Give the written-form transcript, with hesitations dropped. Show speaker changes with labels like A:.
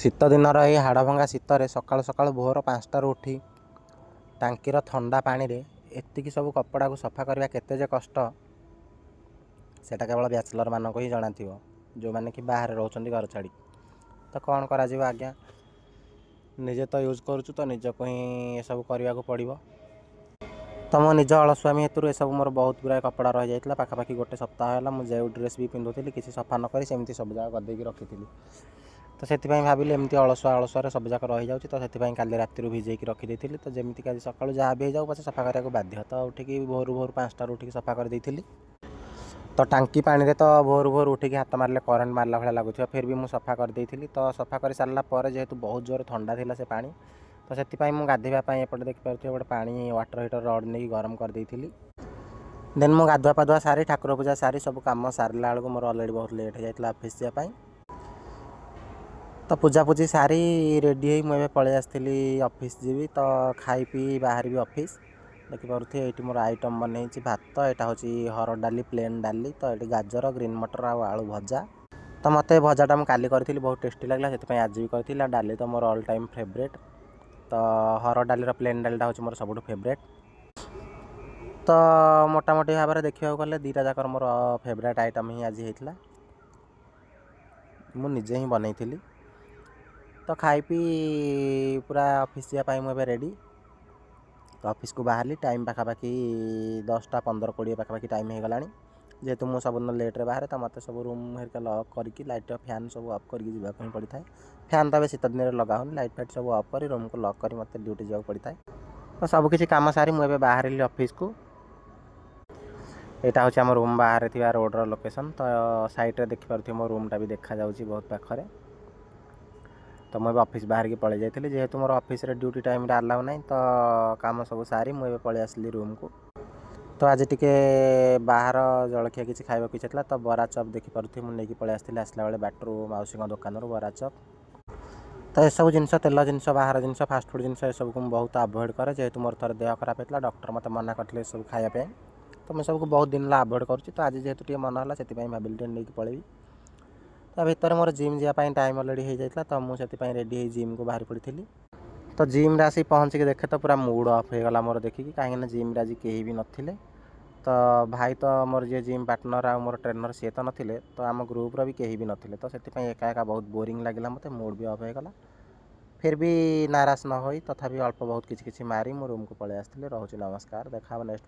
A: ଶୀତ ଦିନର ଏହି ହାଡ଼ଭଙ୍ଗା ଶୀତରେ ସକାଳୁ ସକାଳୁ ଭୋର 5ଟାରୁ ଉଠି ଟାଙ୍କିର ଥଣ୍ଡା ପାଣିରେ ଏତିକି ସବୁ କପଡ଼ାକୁ ସଫା କରିବା କେତେ ଯେ କଷ୍ଟ ସେଇଟା କେବଳ ବ୍ୟାଚଲର ମାନଙ୍କୁ ହିଁ ଜଣାଥିବ, ଯେଉଁମାନେ କି ବାହାରେ ରହୁଛନ୍ତି ଘର ଛାଡ଼ି। ତ କ'ଣ କରାଯିବ ଆଜ୍ଞା, ନିଜେ ତ ୟୁଜ୍ କରୁଛୁ ତ ନିଜକୁ ହିଁ ଏସବୁ କରିବାକୁ ପଡ଼ିବ। ତ ମୋ ନିଜ ଅଳସୁଆମୀ ହେତୁରୁ ଏସବୁ ମୋର ବହୁତ ଗୁଡ଼ାଏ କପଡ଼ା ରହିଯାଇଥିଲା। ପାଖାପାଖି ଗୋଟେ ସପ୍ତାହ ହେଲା ମୁଁ ଯେଉଁ ଡ୍ରେସ୍ ବି ପିନ୍ଧୁଥିଲି କିଛି ସଫା ନ କରି ସେମିତି ସବୁ ଯାକ ଗଦେଇକି ରଖିଥିଲି। ତ ସେଥିପାଇଁ ଭାବିଲି ଏମିତି ଅଳସୁଆରେ ସବୁଯାକ ରହିଯାଉଛି, ତ ସେଥିପାଇଁ କାଲି ରାତିରୁ ଭିଜେଇକି ରଖିଦେଇଥିଲି। ତ ଯେମିତି ଆଜି ସକାଳୁ ଯାହା ବି ହେଇଯାଉ ପଛେ ସଫା କରିବାକୁ ବାଧ୍ୟ। ତ ଉଠିକି ଭୋରୁ 5ଟାରୁ ଉଠିକି ସଫା କରିଦେଇଥିଲି। ତ ଟାଙ୍କି ପାଣିରେ ତ ଭୋରୁ ଉଠିକି ହାତ ମାରିଲେ କରେଣ୍ଟ ମାରିଲା ଭଳିଆ ଲାଗୁଥିବ, ଫିର୍ ବି ମୁଁ ସଫା କରିଦେଇଥିଲି। ତ ସଫା କରି ସାରିଲା ପରେ ଯେହେତୁ ବହୁତ ଜୋର ଥଣ୍ଡା ଥିଲା ସେ ପାଣି, ତ ସେଥିପାଇଁ ମୁଁ ଗାଧୋଇବା ପାଇଁ ଏପଟେ ଦେଖିପାରୁଥିବେ ଗୋଟେ ପାଣି ୱାଟର ହିଟର ରଡ଼ ନେଇକି ଗରମ କରିଦେଇଥିଲି। ଦେନ୍ ମୁଁ ଗାଧୁଆ ପାଧୁଆ ସାରି ଠାକୁର ପୂଜା ସାରି ସବୁ କାମ ସାରିଲା ବେଳକୁ ମୋର ଅଲରେଡ଼ି ବହୁତ ଲେଟ୍ ହେଇଯାଇଥିଲା ଅଫିସ୍ ଯିବା ପାଇଁ। ତ ପୂଜାପୂଜି ସାରି ରେଡ଼ି ହେଇ ମୁଁ ଏବେ ପଳେଇ ଆସିଥିଲି ଅଫିସ୍ ଯିବି। ତ ଖାଇ ପିଇ ବାହାରିବି ଅଫିସ୍। ଦେଖିପାରୁଥିବେ ଏଇଠି ମୋର ଆଇଟମ୍ ବନେଇଛି ଭାତ, ଏଇଟା ହେଉଛି ହରଡ଼ ଡାଲି ପ୍ଲେନ୍ ଡାଲି, ତ ଏଇଠି ଗାଜର ଗ୍ରୀନ୍ ମଟର ଆଉ ଆଳୁ ଭଜା। ତ ମୋତେ ଭଜାଟା ମୁଁ କାଲି କରିଥିଲି, ବହୁତ ଟେଷ୍ଟି ଲାଗିଲା, ସେଥିପାଇଁ ଆଜି ବି କରିଥିଲି। ଆଉ ଡାଲି ତ ମୋର ଅଲ୍ ଟାଇମ୍ ଫେଭରେଟ୍। ତ ହରଡ଼ ଡାଲିର ପ୍ଲେନ୍ ଡାଲିଟା ହେଉଛି ମୋର ସବୁଠୁ ଫେଭରେଟ୍। ତ ମୋଟାମୋଟି ଭାବରେ ଦେଖିବାକୁ ଗଲେ ଦୁଇଟା ଯାକର ମୋର ଫେଭରେଟ୍ ଆଇଟମ୍ ହିଁ ଆଜି ହେଇଥିଲା, ମୁଁ ନିଜେ ହିଁ ବନେଇଥିଲି। ତ ଖାଇ ପିଇ ପୁରା ଅଫିସ୍ ଯିବା ପାଇଁ ମୁଁ ଏବେ ରେଡ଼ି। ତ ଅଫିସ୍କୁ ବାହାରିଲି, ଟାଇମ୍ ପାଖାପାଖି 10ଟା 15 20 ପାଖାପାଖି ଟାଇମ୍ ହେଇଗଲାଣି। ଯେହେତୁ ମୁଁ ସବୁଦିନ ଲେଟ୍ରେ ବାହାରେ, ତ ମୋତେ ସବୁ ରୁମ୍ ହେରିକା ଲକ୍ କରିକି ଲାଇଟ୍ ଫ୍ୟାନ୍ ସବୁ ଅଫ୍ କରିକି ଯିବାକୁ ହିଁ ପଡ଼ିଥାଏ। ଫ୍ୟାନ୍ ତ ଏବେ ଶୀତ ଦିନରେ ଲଗା ହେଉନି, ଲାଇଟ୍ ଫାଇଟ୍ ସବୁ ଅଫ୍ କରି ରୁମ୍କୁ ଲକ୍ କରି ମୋତେ ଡ୍ୟୁଟି ଯିବାକୁ ପଡ଼ିଥାଏ। ତ ସବୁକିଛି କାମ ସାରି ମୁଁ ଏବେ ବାହାରିଲି ଅଫିସ୍କୁ। ଏଇଟା ହେଉଛି ଆମ ରୁମ୍ ବାହାରେ ଥିବା ରୋଡ଼ର ଲୋକେସନ୍। ତ ସାଇଟ୍ରେ ଦେଖିପାରୁଥିବେ ମୋ ରୁମ୍ଟା ବି ଦେଖାଯାଉଛି ବହୁତ ପାଖରେ। ତ ମୁଁ ଏବେ ଅଫିସ୍ ବାହାରିକି ପଳେଇ ଯାଇଥିଲି, ଯେହେତୁ ମୋର ଅଫିସ୍ରେ ଡ୍ୟୁଟି ଟାଇମ୍ରେ ଆଲାଉ ନାହିଁ। ତ କାମ ସବୁ ସାରି ମୁଁ ଏବେ ପଳେଇ ଆସିଲି ରୁମ୍କୁ। ତ ଆଜି ଟିକେ ବାହାର ଜଳଖିଆ କିଛି ଖାଇବାକୁ ଇଚ୍ଛା ଥିଲା, ତ ବରା ଚପ୍ ଦେଖିପାରୁଥିବେ ମୁଁ ନେଇକି ପଳେଇ ଆସିଥିଲି। ଆସିଲା ବେଳେ ବାଟରୁ ମାଉସୀଙ୍କ ଦୋକାନରୁ ବରା ଚପ୍। ତ ଏସବୁ ଜିନିଷ ତେଲ ଜିନିଷ, ବାହାର ଜିନିଷ, ଫାଷ୍ଟଫୁଡ଼୍ ଜିନିଷ ଏସବୁକୁ ମୁଁ ବହୁତ ଆଭଏଡ଼୍ କରେ। ଯେହେତୁ ମୋର ଥରେ ଦେହ ଖରାପ ହେଇଥିଲା, ଡକ୍ଟର ମୋତେ ମନା କରିଥିଲେ ଏସବୁ ଖାଇବା ପାଇଁ। ତ ମୁଁ ସବୁକୁ ବହୁତ ଦିନ ହେଲା ଆଭଏଡ଼୍ କରୁଛି। ତ ଆଜି ଯେହେତୁ ଟିକେ ମନ ହେଲା, ସେଥିପାଇଁ ଭାବିଲି ଟିକେ ନେଇକି ପଳେଇବି। ତା ଭିତରେ ମୋର ଜିମ୍ ଯିବା ପାଇଁ ଟାଇମ୍ ଅଲରେଡ଼ି ହେଇଯାଇଥିଲା, ତ ମୁଁ ସେଥିପାଇଁ ରେଡ଼ି ହେଇ ଜିମ୍କୁ ବାହାରି ପଡ଼ିଥିଲି। ତ ଜିମ୍ରେ ଆସିକି ପହଞ୍ଚିକି ଦେଖେ ତ ପୁରା ମୁଡ଼ ଅଫ୍ ହେଇଗଲା ମୋର ଦେଖିକି, କାହିଁକିନା ଜିମ୍ରେ ଆଜି କେହି ବି ନଥିଲେ। ତ ଭାଇ ତ ମୋର ଯିଏ ଜିମ୍ ପାର୍ଟନର୍ ଆଉ ମୋର ଟ୍ରେନର୍ ସିଏ ତ ନଥିଲେ, ତ ଆମ ଗ୍ରୁପ୍ର ବି କେହି ବି ନଥିଲେ। ତ ସେଥିପାଇଁ ଏକା ବହୁତ ବୋରିଂ ଲାଗିଲା ମୋତେ, ମୁଡ଼ ବି ଅଫ୍ ହେଇଗଲା। ଫିର୍ ବି ନାରାଜ ନ ହୋଇ ତଥାପି ଅଳ୍ପ ବହୁତ କିଛି ମାରି ମୁଁ ରୁମ୍କୁ ପଳେଇ ଆସିଥିଲି। ରହୁଛି, ନମସ୍କାର, ଦେଖା ହେବ ନେକ୍ସଟ।